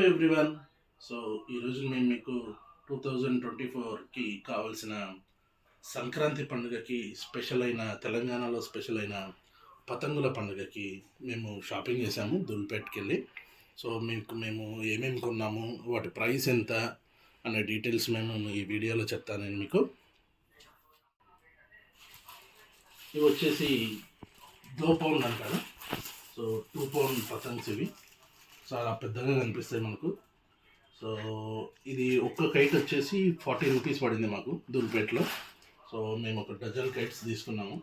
Everyone. So ఈరోజు మేము మీకు 2024కి కావాల్సిన సంక్రాంతి పండుగకి స్పెషల్ అయిన తెలంగాణలో స్పెషల్ అయిన పతంగుల పండుగకి మేము షాపింగ్ చేసాము దుల్పేట్కి వెళ్ళి. సో మేము ఏమేమి కొన్నాము, వాటి ప్రైస్ ఎంత అనే డీటెయిల్స్ మేము ఈ వీడియోలో చెప్తాను నేను మీకు. ఇవి వచ్చేసి 2 పౌండ్ అంటారు. సో 2 పౌండ్ పతంగ్స్ ఇవి చాలా పెద్దగా కనిపిస్తాయి మనకు. సో ఇది ఒక్క కైట్ వచ్చేసి 40 రూపీస్ పడింది మాకు దుల్పేట్లో. సో మేము ఒక డజన్ కైట్స్ తీసుకున్నాము.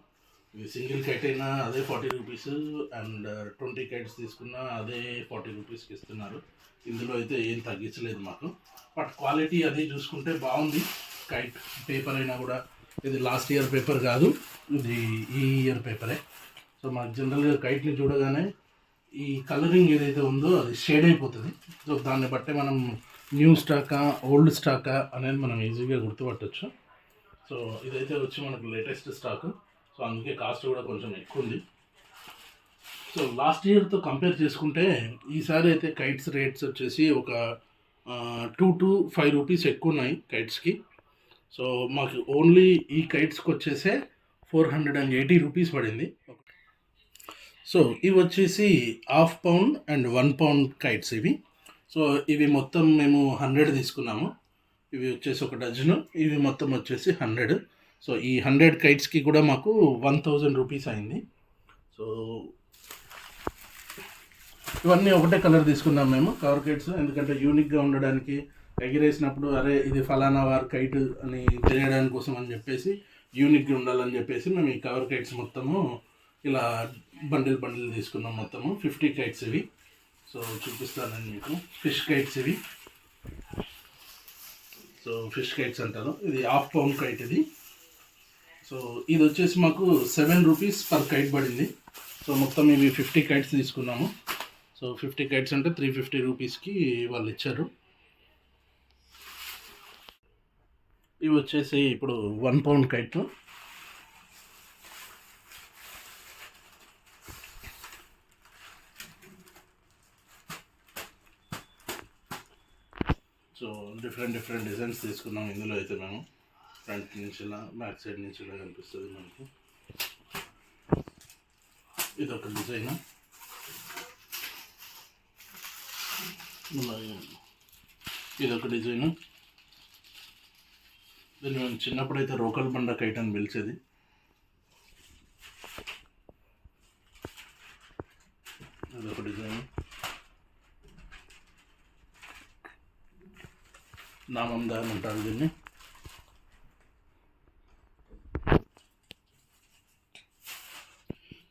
ఇది సింగిల్ కైట్ అయినా అదే 40 రూపీస్, అండ్ 20 కైట్స్ తీసుకున్నా అదే 40 రూపీస్కి ఇస్తున్నారు. ఇందులో అయితే ఏం తగ్గించలేదు మాకు. బట్ క్వాలిటీ అది చూసుకుంటే బాగుంది. కైట్ పేపర్ అయినా కూడా ఇది లాస్ట్ ఇయర్ పేపర్ కాదు, ఇది ఈ ఇయర్ పేపరే. సో మాకు జనరల్గా కైట్ని చూడగానే ఈ కలరింగ్ ఏదైతే ఉందో అది షేడ్ అయిపోతుంది. సో దాన్ని బట్టి మనం న్యూ స్టాకా ఓల్డ్ స్టాకా అనేది మనం ఈజీగా గుర్తుపట్టవచ్చు. సో ఇదైతే వచ్చి మనకు లేటెస్ట్ స్టాక్. సో అందుకే కాస్ట్ కూడా కొంచెం ఎక్కువ ఉంది. సో లాస్ట్ ఇయర్తో కంపేర్ చేసుకుంటే ఈసారి అయితే కైట్స్ రేట్స్ వచ్చేసి ఒక 2 to 5 రూపీస్ ఎక్కువ ఉన్నాయి కైట్స్కి. సో మాకు ఓన్లీ ఈ కైట్స్కి వచ్చేసే 480 రూపీస్ పడింది. సో ఇవి వచ్చేసి 1/2 పౌండ్ అండ్ 1 పౌండ్ కైట్స్ ఇవి. సో ఇవి మొత్తం మేము 100 తీసుకున్నాము. ఇవి వచ్చేసి ఒక డజను, ఇవి మొత్తం వచ్చేసి 100. సో ఈ 100 కైట్స్కి కూడా మాకు 1000 రూపీస్ అయింది. సో ఇవన్నీ ఒకటే కలర్ తీసుకున్నాం మేము, కవర్ కైట్స్. ఎందుకంటే యూనిక్గా ఉండడానికి, ఎగిరేసినప్పుడు అరే ఇది ఫలానా వారి కైట్ అని తెలియడానికి కోసం అని చెప్పేసి, యూనిక్గా ఉండాలని చెప్పేసి మేము ఈ కవర్ కైట్స్ మొత్తము ఇలా బండిల్ తీసుకున్నాం. మొత్తము 50 కైట్స్ ఇవి. సో చూపిస్తానండి మీకు. ఫిష్ కైట్స్ ఇవి. సో ఫిష్ కైట్స్ అంటారు. ఇది 1/2 పౌండ్ కైట్ ఇది. సో ఇది వచ్చేసి మాకు 7 రూపీస్ పర్ కైట్ పడింది. సో మొత్తం ఇవి 50 కైట్స్ తీసుకున్నాము. సో 50 కైట్స్ అంటే 350 రూపీస్కి వాళ్ళు ఇచ్చారు. ఇవి వచ్చేసి ఇప్పుడు 1 pound kite. So different designs తీసుకున్నాం ఇందులో అయితే మేము. ఫ్రంట్ నుంచి ఇలా, బ్యాక్ సైడ్ నుంచి ఇలా కనిపిస్తుంది మనకు. ఇదొక డిజైన్, ఇదొక డిజైను. దీన్ని మేము చిన్నప్పుడైతే రోకల్ బండ కైట్ అని పిలిచేది. అదొక డిజైన్. నామందారం అంటారు దీన్ని.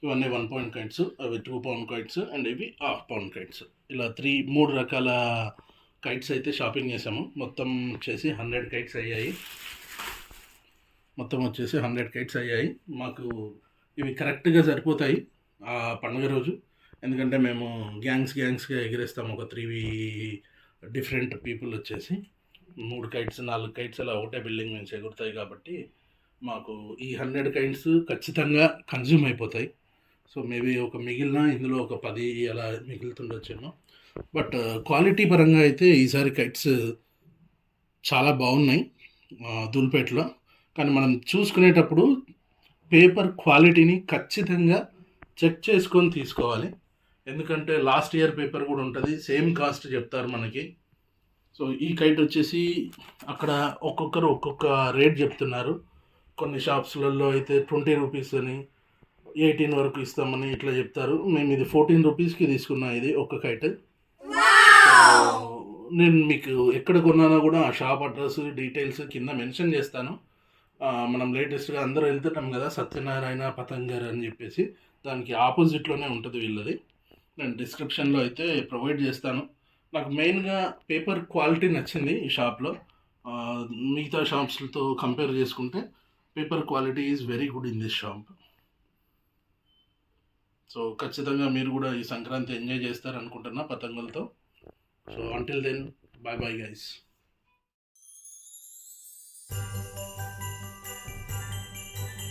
ఇవన్నీ 1 పౌండ్ కైట్స్, అవి 2 పౌండ్ కైట్స్, అండ్ ఇవి 1/2 పౌండ్ కైట్స్. ఇలా 3 రకాల కైట్స్ అయితే షాపింగ్ చేసాము. మొత్తం వచ్చేసి 100 కైట్స్ అయ్యాయి. మాకు ఇవి కరెక్ట్గా సరిపోతాయి ఆ పండుగ రోజు. ఎందుకంటే మేము గ్యాంగ్స్గా ఎగిరేస్తాము. ఒక 3 డిఫరెంట్ పీపుల్ వచ్చేసి 3 కైట్స్ 4 కైట్స్ అలా ఒకటే బిల్డింగ్ నుంచి ఎగురుతాయి. కాబట్టి మాకు ఈ 100 కైట్స్ ఖచ్చితంగా కన్జ్యూమ్ అయిపోతాయి. సో మేబీ ఒక మిగిలిన ఇందులో ఒక 10 అలా మిగులుతుండొచ్చేమో. బట్ క్వాలిటీ పరంగా అయితే ఈసారి కైట్స్ చాలా బాగున్నాయి దుల్పేట్లో. కానీ మనం చూసుకునేటప్పుడు పేపర్ క్వాలిటీని ఖచ్చితంగా చెక్ చేసుకొని తీసుకోవాలి. ఎందుకంటే లాస్ట్ ఇయర్ పేపర్ కూడా ఉంటుంది, సేమ్ కాస్ట్ చెప్తారు మనకి. సో ఈ కైట్ వచ్చేసి అక్కడ ఒక్కొక్కరు ఒక్కొక్క రేట్ చెప్తున్నారు. కొన్ని షాప్స్లలో అయితే 20 రూపీస్ అని, 18 వరకు ఇస్తామని ఇట్లా చెప్తారు. మేము ఇది 14 రూపీస్కి తీసుకున్నా ఇది ఒక్క కైట్. నేను మీకు ఎక్కడ కొన్నానో కూడా ఆ షాప్ అడ్రస్ డీటెయిల్స్ కింద మెన్షన్ చేస్తాను. మనం లేటెస్ట్గా అందరూ వెళ్తున్నాం కదా సత్యనారాయణ పతంగర్ అని చెప్పేసి, దానికి ఆపోజిట్లోనే ఉంటుంది వీళ్ళది. నేను డిస్క్రిప్షన్లో అయితే ప్రొవైడ్ చేస్తాను. నాకు మెయిన్గా పేపర్ క్వాలిటీ నచ్చింది ఈ షాప్లో. మిగతా షాప్స్తో కంపేర్ చేసుకుంటే paper quality is very good in this shop. So ఖచ్చితంగా మీరు కూడా ఈ సంక్రాంతి ఎంజాయ్ చేస్తారనుకుంటున్నా పతంగులతో. So until then, bye guys.